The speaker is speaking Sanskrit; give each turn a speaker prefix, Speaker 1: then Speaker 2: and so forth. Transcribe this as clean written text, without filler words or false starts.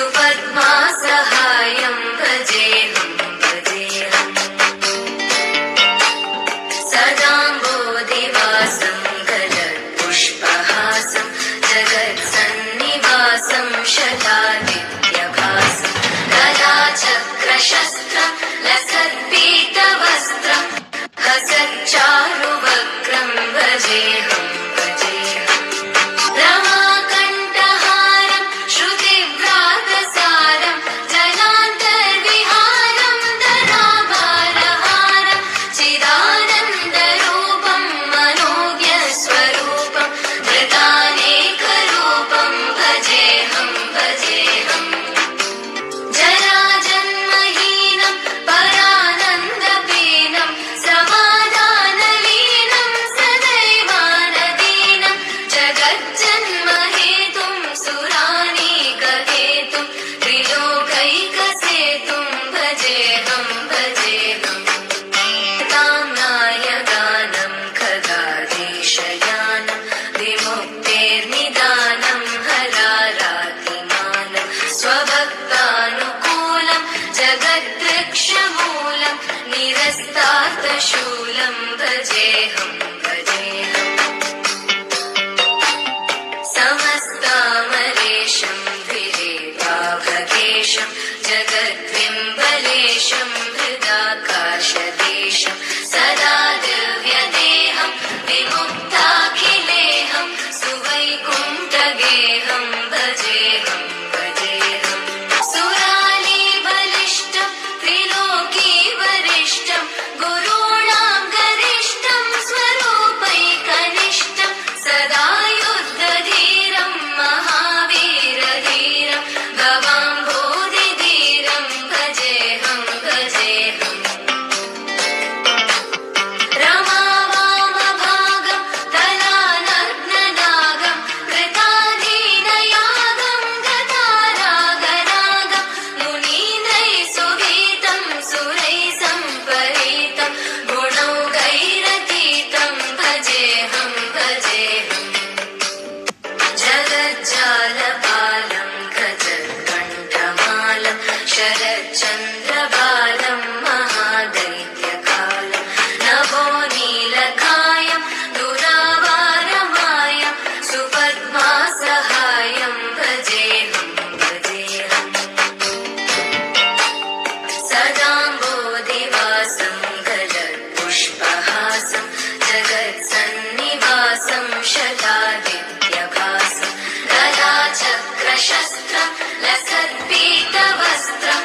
Speaker 1: सुपद्मासहायं भजेऽहं भजेऽहम् सदाम्बोधिवासं गलत्पुष्पहासं जगत्सन्निवासं शतादित्यभासं गदाचक्रशस्त्रं लसत्पीतवस्त्रं हसच्चारुवक्त्रं भजेऽहं भजेऽहम् रमाकण्ठहारं श्रुतिव्रातसारं जनान्तर्विहारं धराभारहारं चिदानन्दरूपं मनोज्ञस्वरूपं धृतानेकरूपं भजेऽहं भजेऽहम् जराजन्महीनं परानन्दपीनं समाधानलीनं सदैवानदीनं जगज्जन्महेतुं सुरानीकहेतुं त्रिलोकैकसेतुं भजेऽहं भजेऽहम् ताम्नायगानं खगाधीशयानं विमुक्तेर्निदानं हरारातिमानं स्वभक्तानुकूलं जगद्वृक्षमूलं निरस्तार्थशूलं भजेऽहं भजेऽहम् समस्तामरेशं धिरेवाभगेशं जगद्बिम्बलेशं हृदाकाशदेशं सदा दिव्यदेहं विमुक्ताखिलेहं सुवैकुण्ठगेहं भजेऽहं भजेऽहम् सुरालीबलिष्ठं त्रिलोकीवरिष्ठं गुरूणां गरिष्ठं स्वरूपैकनिष्ठं सदा युद्धधीरं महावीरधीरं भवाम्भोधिधीरं भजेऽहं भजेऽहम् रमावामभागं तलानग्ननागं कृताधीनयागं गतारागरागं मुनीन्द्रैः सुगीतं सुरैः सम्परीतं गुणौघैरतीतं भजेऽहं भजेऽहम् जगज्जालपालं गजत्कण्ठमालं शरच्चन्द्रबालं महादैत्यकालं नभोनीलकायं दुरावारमायं सुपद्मासहायं भजेऽहं भजेऽहम् सदाम्बोधिवासं गलत्पुष्पहासं जगत्सन्निवासं शतादित्यभासं गदाचक्रशस्त्रं लसत्पीतवस्त्रं